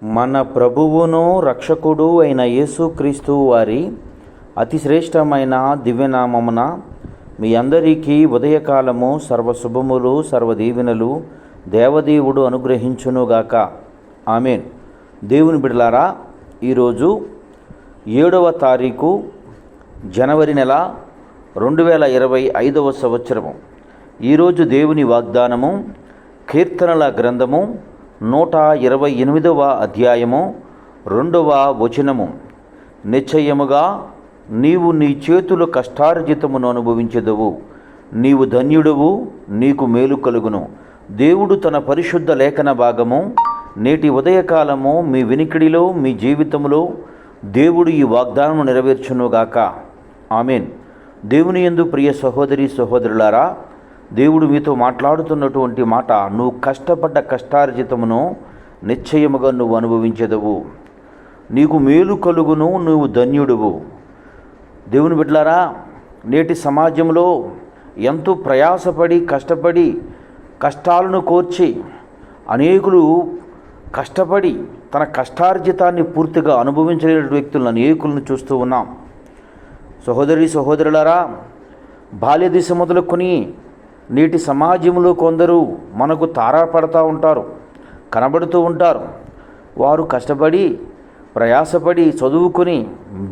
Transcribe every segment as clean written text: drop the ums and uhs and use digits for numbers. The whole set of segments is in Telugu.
మన ప్రభువును రక్షకుడు అయిన యేసుక్రీస్తు వారి అతి శ్రేష్టమైన దివ్యనామమున మీ అందరికీ ఉదయకాలము సర్వశుభములు సర్వదీవెనలు దేవదేవుడు అనుగ్రహించునుగాక. ఆమేన్. దేవుని బిడ్డలారా, ఈరోజు 7వ తారీఖు జనవరి నెల 2025వ సంవత్సరము. ఈరోజు దేవుని వాగ్దానము కీర్తనల గ్రంథము 128వ అధ్యాయము 2వ వచనము. నిశ్చయముగా నీవు నీ చేతుల కష్టార్జితమును అనుభవించెదవు, నీవు ధన్యుడువు, నీకు మేలు కలుగును. దేవుడు తన పరిశుద్ధ లేఖన భాగము నేటి ఉదయకాలము మీ వినికిడిలో మీ జీవితంలో దేవుడు ఈ వాగ్దానము నెరవేర్చునుగాక. ఆమేన్. దేవుని యందు ప్రియ సహోదరి సహోదరులారా, దేవుడు మీతో మాట్లాడుతున్నటువంటి మాట, నువ్వు కష్టపడ్డ కష్టార్జితమును నిశ్చయముగా నువ్వు అనుభవించెదవు, నీకు మేలు కలుగును, నువ్వు ధన్యుడువు. దేవుని బిడ్డలారా, నేటి సమాజంలో ఎంతో ప్రయాసపడి కష్టపడి కష్టాలను కోర్చి అనేకులు కష్టపడి తన కష్టార్జితాన్ని పూర్తిగా అనుభవించలేని వ్యక్తులను అనేకులను చూస్తూ ఉన్నాం. సహోదరి సహోదరులారా, బాల్య దిశ మొదలుకొని నేటి సమాజంలో కొందరు మనకు తారాపడతా ఉంటారు, కనబడుతూ ఉంటారు. వారు కష్టపడి ప్రయాసపడి చదువుకొని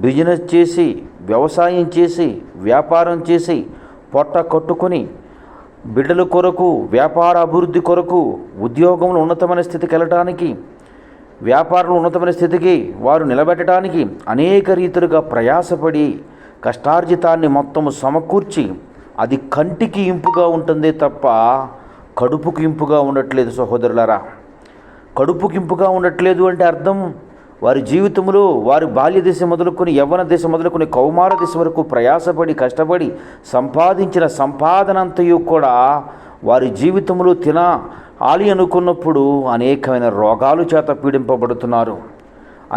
బిజినెస్ చేసి వ్యవసాయం చేసి వ్యాపారం చేసి పొట్ట కట్టుకొని బిడ్డల కొరకు వ్యాపార అభివృద్ధి కొరకు ఉద్యోగంలో ఉన్నతమైన స్థితికి వెళ్ళటానికి వ్యాపారంలో ఉన్నతమైన స్థితికి వారు నిలబెట్టడానికి అనేక రీతులుగా ప్రయాసపడి కష్టార్జితాన్ని మొత్తము సమకూర్చి అది కంటికి ఇంపుగా ఉంటుందే తప్ప కడుపుకి ఇంపుగా ఉండట్లేదు. సహోదరులారా, కడుపుకి ఇంపుగా ఉండట్లేదు అంటే అర్థం, వారి జీవితంలో వారి బాల్య దశ మొదలుకొని యవ్వన దశ మొదలుకొని కౌమార దశ వరకు ప్రయాసపడి కష్టపడి సంపాదించిన సంపాదనంతయు కూడా వారి జీవితంలో తినాలి అనుకున్నప్పుడు అనేకమైన రోగాలు చేత పీడింపబడుతున్నారు,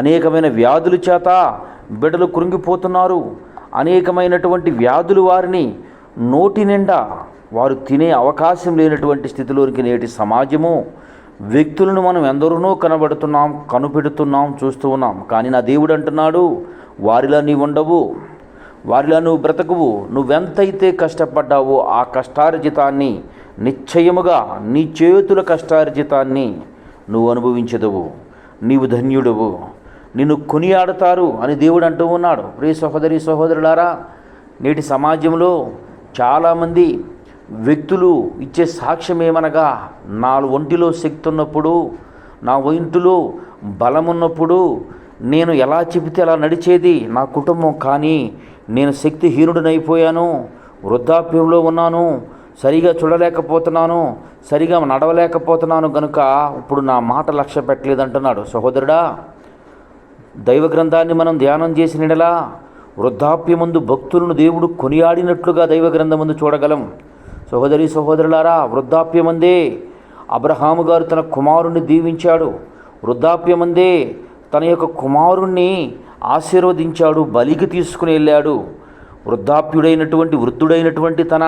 అనేకమైన వ్యాధుల చేత బిడ్డలు కృంగిపోతున్నారు. అనేకమైనటువంటి వ్యాధులు వారిని నోటి నిండా వారు తినే అవకాశం లేనటువంటి స్థితిలోనికి నేటి సమాజము వ్యక్తులను మనం ఎందరినో కనబడుతున్నాం, కనుపెడుతున్నాం, చూస్తూ ఉన్నాం. కానీ నా దేవుడు అంటున్నాడు, వారిలా నీవు ఉండవు, వారిలా నువ్వు బ్రతకవు. నువ్వెంతైతే కష్టపడ్డావో ఆ కష్టార్జితాన్ని నిశ్చయముగా నీ చేతుల కష్టార్జితాన్ని నువ్వు అనుభవించదవు, నీవు ధన్యుడవు, నిన్ను కొనియాడతారు అని దేవుడు అంటూ ఉన్నాడు. ప్రియ సహోదరి సహోదరులారా, నేటి సమాజంలో చాలామంది వ్యక్తులు ఇచ్చే సాక్ష్యం ఏమనగా, నా ఒంటిలో శక్తి ఉన్నప్పుడు, నా ఒంటిలో బలం ఉన్నప్పుడు నేను ఎలా చెబితే అలా నడిచేది నా కుటుంబం, కానీ నేను శక్తిహీనుడినైపోయాను, వృద్ధాప్యంలో ఉన్నాను, సరిగా చూడలేకపోతున్నాను, సరిగా నడవలేకపోతున్నాను, కనుక ఇప్పుడు నా మాట లక్ష్య పెట్టలేదంటున్నాడు. సహోదరుడా, దైవ గ్రంథాన్ని మనం ధ్యానం చేసిన యెడల వృద్ధాప్యమందు భక్తులను దేవుడు కొనియాడినట్లుగా దైవ గ్రంథమందు చూడగలం. సహోదరి సహోదరులారా, వృద్ధాప్యమందే అబ్రహాము గారు తన కుమారుణ్ణి దీవించాడు, వృద్ధాప్యమందే తన యొక్క కుమారుణ్ణి ఆశీర్వదించాడు, బలికి తీసుకుని వెళ్ళాడు. వృద్ధుడైనటువంటి తన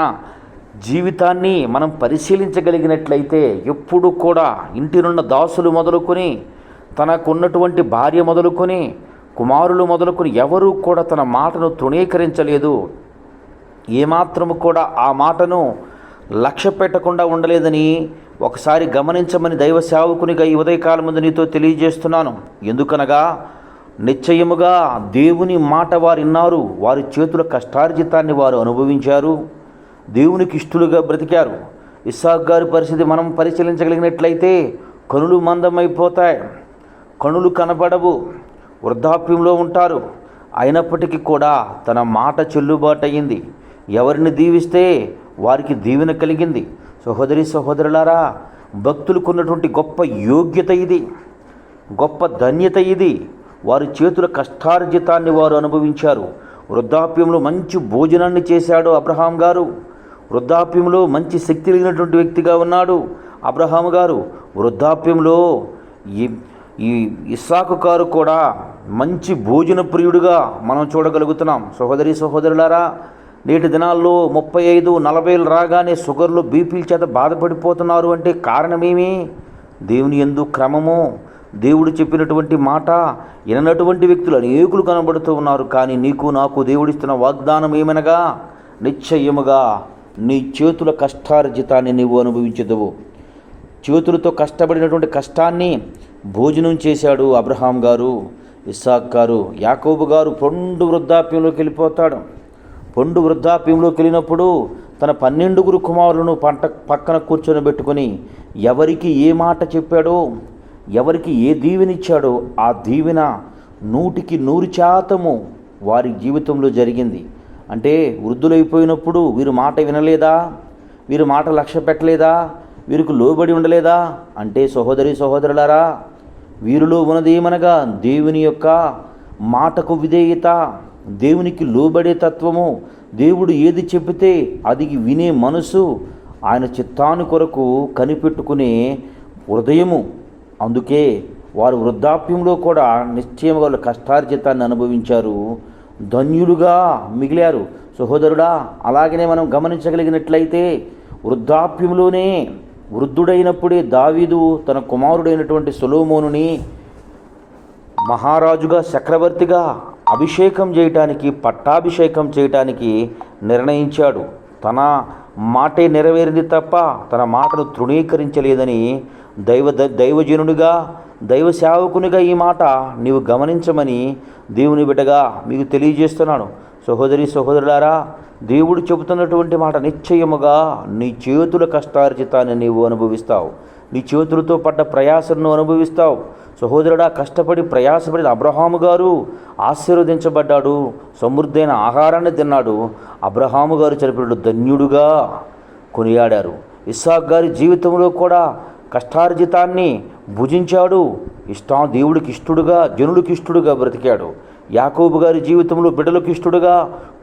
జీవితాన్ని మనం పరిశీలించగలిగినట్లయితే ఎప్పుడు కూడా ఇంటినున్న దాసులు మొదలుకొని, తనకున్నటువంటి భార్య మొదలుకొని, కుమారులు మొదలుకొని ఎవరూ కూడా తన మాటను తృణీకరించలేదు. ఏమాత్రము కూడా ఆ మాటను లక్ష్య పెట్టకుండా ఉండలేదని ఒకసారి గమనించమని దైవ సేవకునిగా ఈ ఉదయకాలం ముందు నీతో తెలియజేస్తున్నాను. ఎందుకనగా నిశ్చయముగా దేవుని మాట వారు విన్నారు, వారి చేతుల కష్టార్జితాన్ని వారు అనుభవించారు, దేవునికి ఇష్టలుగా బ్రతికారు. ఇస్సాకు గారి పరిస్థితి మనం పరిశీలించగలిగినట్లయితే కనులు మందమైపోతాయి, కనులు కనపడవు, వృద్ధాప్యంలో ఉంటారు. అయినప్పటికీ కూడా తన మాట చెల్లుబాటు అయ్యింది. ఎవరిని దీవిస్తే వారికి దీవెన కలిగింది. సహోదరి సహోదరులారా, భక్తులకు ఉన్నటువంటి గొప్ప యోగ్యత ఇది, గొప్ప ధన్యత ఇది. వారి చేతుల కష్టార్జితాన్ని వారు అనుభవించారు. వృద్ధాప్యంలో మంచి భోజనాన్ని చేశాడు అబ్రహాం గారు, వృద్ధాప్యంలో మంచి శక్తి కలిగినటువంటి వ్యక్తిగా ఉన్నాడు అబ్రహాము గారు. వృద్ధాప్యంలో ఈ ఇస్సాకు గారు కూడా మంచి భోజన ప్రియుడిగా మనం చూడగలుగుతున్నాం. సహోదరి సహోదరులారా, నేటి దినాల్లో 35-40 రాగానే షుగర్లు బీపీల చేత బాధపడిపోతున్నారు అంటే కారణమేమి? దేవుని యందు క్రమము, దేవుడు చెప్పినటువంటి మాట విననటువంటి వ్యక్తులు అనేకులు కనబడుతూ ఉన్నారు. కానీ నీకు నాకు దేవుడిస్తున్న వాగ్దానం ఏమనగా, నిశ్చయముగా నీ చేతుల కష్టార్జితాన్ని నీవు అనుభవించదువు. చేతులతో కష్టపడినటువంటి కష్టాన్ని భోజనం చేశాడు అబ్రహాం గారు, ఇస్సాక్ గారు. యాకోబు గారు పండు వృద్ధాప్యంలోకి వెళ్ళిపోతాడు. పండు వృద్ధాప్యంలోకి వెళ్ళినప్పుడు తన 12 కుమారులను పక్కన కూర్చొని పెట్టుకొని ఎవరికి ఏ మాట చెప్పాడో, ఎవరికి ఏ దీవెనిచ్చాడో ఆ దీవెన 100% వారి జీవితంలో జరిగింది. అంటే వృద్ధులైపోయినప్పుడు వీరు మాట వినలేదా, వీరు మాట లక్ష్య పెట్టలేదా, వీరికి లోబడి ఉండలేదా అంటే, సహోదరి సహోదరులారా, వీరిలో ఉన్నది ఏమనగా దేవుని యొక్క మాటకు విధేయత, దేవునికి లోబడే తత్వము, దేవుడు ఏది చెబితే అది వినే మనసు, ఆయన చిత్తాను కొరకు కనిపెట్టుకునే హృదయము. అందుకే వారు వృద్ధాప్యంలో కూడా నిశ్చయంగా వాళ్ళ కష్టార్జితాన్ని అనుభవించారు, ధన్యులుగా మిగిలారు. సహోదరుడా, అలాగనే మనం గమనించగలిగినట్లయితే వృద్ధాప్యంలోనే వృద్ధుడైనప్పుడే దావీదు తన కుమారుడైనటువంటి సొలొమోనుని మహారాజుగా, చక్రవర్తిగా అభిషేకం చేయటానికి, పట్టాభిషేకం చేయటానికి నిర్ణయించాడు. తన మాటే నెరవేరింది తప్ప తన మాటను తృణీకరించలేదని దైవజనుడిగా, దైవ సేవకునిగా ఈ మాట నీవు గమనించమని దేవుని బిడ్డగా మీకు తెలియజేస్తున్నాను. సహోదరి సహోదరులారా, దేవుడు చెబుతున్నటువంటి మాట, నిశ్చయముగా నీ చేతుల కష్టార్జితాన్ని నీవు అనుభవిస్తావు, నీ చేతులతో పడ్డ ప్రయాసను అనుభవిస్తావు. సహోదరుడా, కష్టపడి ప్రయాసపడిన అబ్రహాము గారు ఆశీర్వదించబడ్డాడు, సమృద్ధైన ఆహారాన్ని తిన్నాడు. అబ్రహాము గారు చనిపోయాడు, ధన్యుడుగా కొనియాడారు. ఇస్సాక్ గారి జీవితంలో కూడా కష్టార్జితాన్ని భుజించాడు, దేవుడికి ఇష్టడుగా, జనుడికి ఇష్టడుగా బ్రతికాడు. యాకోబు గారి జీవితంలో బిడ్డలకు ఇష్టడుగా,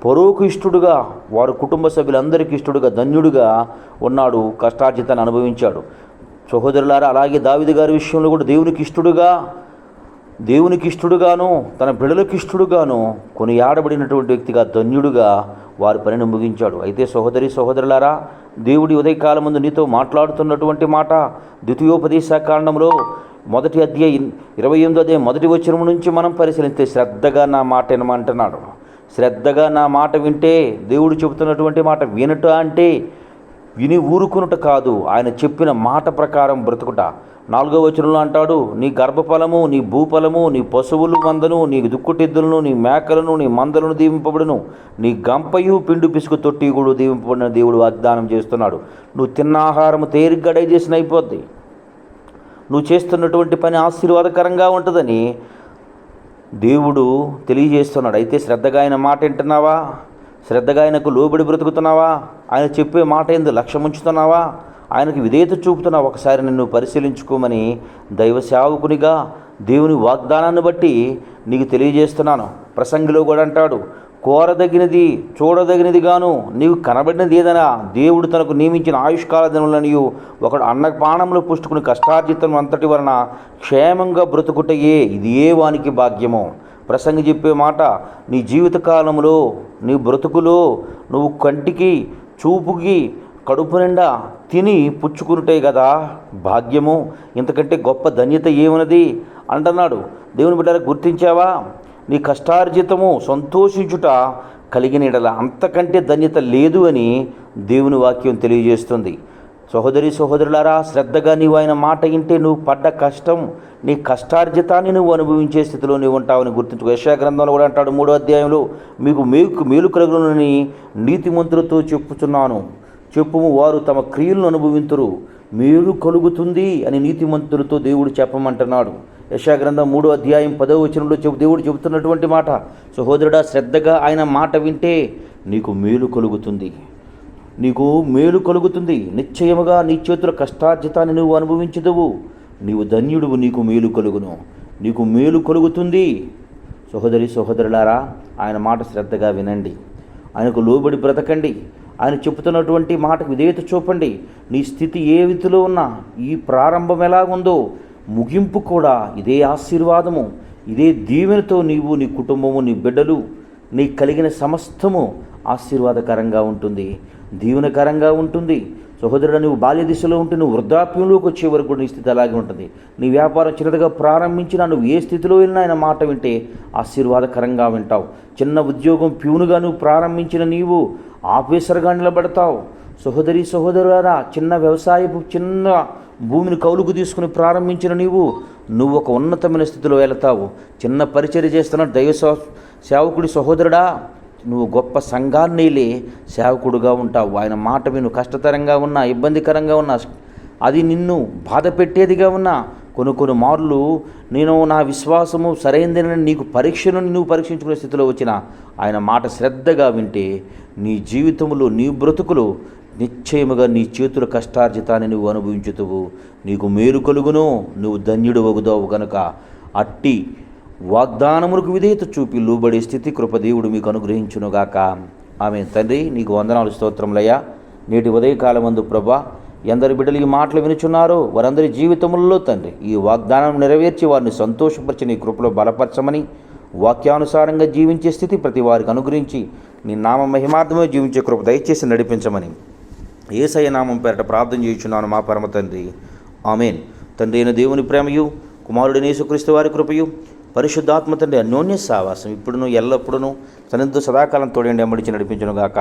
పరోకు ఇష్టడుగా, వారి కుటుంబ సభ్యులందరికీ ఇష్టడుగా, ధన్యుడుగా ఉన్నాడు, కష్టార్జితాన్ని అనుభవించాడు. సహోదరులారా, అలాగే దావీదు గారి విషయంలో కూడా దేవునికి ఇష్టడుగాను, తన బిడ్డలకు ఇష్టడుగాను కొనియాడబడినటువంటి వ్యక్తిగా, ధన్యుడుగా వారి పనిని ముగించాడు. అయితే సహోదరి సహోదరులారా, దేవుడి ఉదయకాలం ముందు నీతో మాట్లాడుతున్నటువంటి మాట ద్వితీయోపదేశ కాండంలో 1వ అధ్యాయం 28వ అధ్యాయం 1వ వచనం నుంచి మనం పరిశీలిస్తే, శ్రద్ధగా నా మాట వినమంటున్నాడు. శ్రద్ధగా నా మాట వింటే, దేవుడు చెబుతున్నటువంటి మాట వినట అంటే విని ఊరుకునుట కాదు, ఆయన చెప్పిన మాట ప్రకారం బ్రతుకుట. 4వ వచనంలో అంటాడు, నీ గర్భఫలము, నీ భూఫలము, నీ పశువులు మందను, నీ దుక్కుటెద్దులను, నీ మేకలను, నీ మందలను దీవింపబడును, నీ గంపయు పిండు పిసుకు తొట్టి కూడా దీవింపబడిన దేవుడు వాగ్దానం చేస్తున్నాడు. నువ్వు తిన్న ఆహారం తేలిగ్గా డైజెషన్ అయిపోద్ది, నువ్వు చేస్తున్నటువంటి పని ఆశీర్వాదకరంగా ఉంటుందని దేవుడు తెలియజేస్తున్నాడు. అయితే శ్రద్ధగా ఆయన మాట వింటున్నావా? శ్రద్ధగా ఆయనకు లోబడి బ్రతుకుతున్నావా? ఆయన చెప్పే మాట ఎందు లక్ష్యం ఉంచుతున్నావా? ఆయనకు విధేయత చూపుతున్నావా? ఒకసారి నిన్ను పరిశీలించుకోమని దైవ సేవకునిగా దేవుని వాగ్దానాన్ని బట్టి నీకు తెలియజేస్తున్నాను. ప్రసంగిలో కూడా అంటాడు, కోరదగినది చూడదగినదిగాను నీవు కనబడినది ఏదైనా దేవుడు తనకు నియమించిన ఆయుష్కాల దినములనియు ఒకడు అన్నపానములు పుష్టుకుని కష్టార్జితం అంతటి వలన క్షేమంగా బ్రతుకుటయే ఇది ఏ వానికి భాగ్యమో. ప్రసంగి చెప్పే మాట, నీ జీవితకాలంలో, నీ బ్రతుకులో నువ్వు కంటికి, చూపుకి, కడుపు నిండా తిని పుచ్చుకునుటే కదా భాగ్యము. ఇంతకంటే గొప్ప ధన్యత ఏమున్నది అంటున్నాడు. దేవుని బిడ్డలకు గుర్తించావా? నీ కష్టార్జితము సంతోషించుట కలిగిన ఎడల అంతకంటే ధన్యత లేదు అని దేవుని వాక్యం తెలియజేస్తుంది. సహోదరి సహోదరులారా, శ్రద్ధగా నీవు ఆయన మాట వింటే నువ్వు పడ్డ కష్టం, నీ కష్టార్జితాన్ని నువ్వు అనుభవించే స్థితిలో నీవు ఉంటావని గుర్తుంచుకో. యెషయా గ్రంథంలో కూడా అంటాడు 3వ అధ్యాయంలో, మీకు మేలు కలుగునని నీతిమంతులతో చెప్పుచున్నాను, చెప్పుము వారు తమ క్రియలను అనుభవింతురు, మేలు కలుగుతుంది అని నీతిమంతులతో దేవుడు చెప్పమంటున్నాడు. యెషయా గ్రంథం 3వ అధ్యాయం 10వ వచనంలో దేవుడు చెబుతున్నటువంటి మాట, సహోదరుడా, శ్రద్ధగా ఆయన మాట వింటే నీకు మేలు కలుగుతుంది, నీకు మేలు కలుగుతుంది. నిశ్చయముగా నీ చేతుల కష్టార్జితాన్ని నువ్వు అనుభవించదువు, నీవు ధన్యుడువు, నీకు మేలు కలుగును, నీకు మేలు కలుగుతుంది. సహోదరి సహోదరులారా, ఆయన మాట శ్రద్ధగా వినండి, ఆయనకు లోబడి బ్రతకండి, ఆయన చెబుతున్నటువంటి మాటకు విధేయత చూపండి. నీ స్థితి ఏ విధిలో ఉన్నా, ఈ ప్రారంభం ఎలాగుందో ముగింపు కూడా ఇదే ఆశీర్వాదము, ఇదే దీవెనతో నీవు, నీ కుటుంబము, నీ బిడ్డలు, నీ కలిగిన సమస్తము ఆశీర్వాదకరంగా ఉంటుంది, దీవెనకరంగా ఉంటుంది. సహోదరుడు, నువ్వు బాల్య దిశలో ఉంటే నువ్వు వృద్ధాప్యంలోకి వచ్చే వరకు కూడా నీ స్థితి అలాగే ఉంటుంది. నీ వ్యాపారం చిన్నదిగా ప్రారంభించినా నువ్వు ఏ స్థితిలో వెళ్ళినా ఆయన మాట వింటే ఆశీర్వాదకరంగా వింటావు. చిన్న ఉద్యోగం ప్యూనుగా నువ్వు ప్రారంభించిన నీవు ఆఫీసర్గా నిలబడతావు. సహోదరి సహోదరులారా, చిన్న వ్యవసాయపు చిన్న భూమిని కౌలుకు తీసుకుని ప్రారంభించిన నువ్వు ఒక ఉన్నతమైన స్థితిలో వెళతావు. చిన్న పరిచర్య చేస్తున్న దైవ సేవకుడి సహోదరుడా, నువ్వు గొప్ప సంఘాన్నిలే సేవకుడుగా ఉంటావు. ఆయన మాట విను. కష్టతరంగా ఉన్నా, ఇబ్బందికరంగా ఉన్నా, అది నిన్ను బాధ పెట్టేదిగా ఉన్నా, కొన్ని మార్లు నేను నా విశ్వాసము సరైనదని నీకు పరీక్షను నువ్వు పరీక్షించుకునే స్థితిలో వచ్చిన ఆయన మాట శ్రద్ధగా వింటే నీ జీవితంలో నీ బ్రతుకులు నిశ్చయముగా నీ చేతుల కష్టార్జితాన్ని నువ్వు అనుభవించుతువు. నీకు మేలు కలుగును, నువ్వు ధన్యుడు వగుదావు. కనుక అట్టి వాగ్దానములకు విధేయత చూపి లోబడే స్థితి కృపదేవుడు మీకు అనుగ్రహించునుగాక. ఆమేన్. తండ్రి, నీకు వందనాలు, స్తోత్రములయ్యా. నేటి ఉదయకాలమందు ప్రభా, ఎందరి బిడ్డలు ఈ మాటలు వినుచున్నారో వారందరి జీవితములలో తండ్రి ఈ వాగ్దానం నెరవేర్చి వారిని సంతోషపరిచి నీ కృపలో బలపరచమని, వాక్యానుసారంగా జీవించే స్థితి ప్రతి వారికి అనుగ్రహించి నీ నామ మహిమార్థమే జీవించే కృప దయచేసి నడిపించమని యేసయ్య నామం పేరట ప్రార్థన చేయుచున్నాను మా పరమ తండ్రి. ఆమేన్. తండ్రి అయిన దేవుని ప్రేమయు, కుమారుడైన యేసుక్రీస్తు వారి కృపయు, పరిశుద్ధాత్మ తండ్రి అన్యోన్య సావాసం ఇప్పుడును ఎల్లప్పుడూ తనతో సదాకాలం తోడండి అమ్మడిచి నడిపించునుగాక.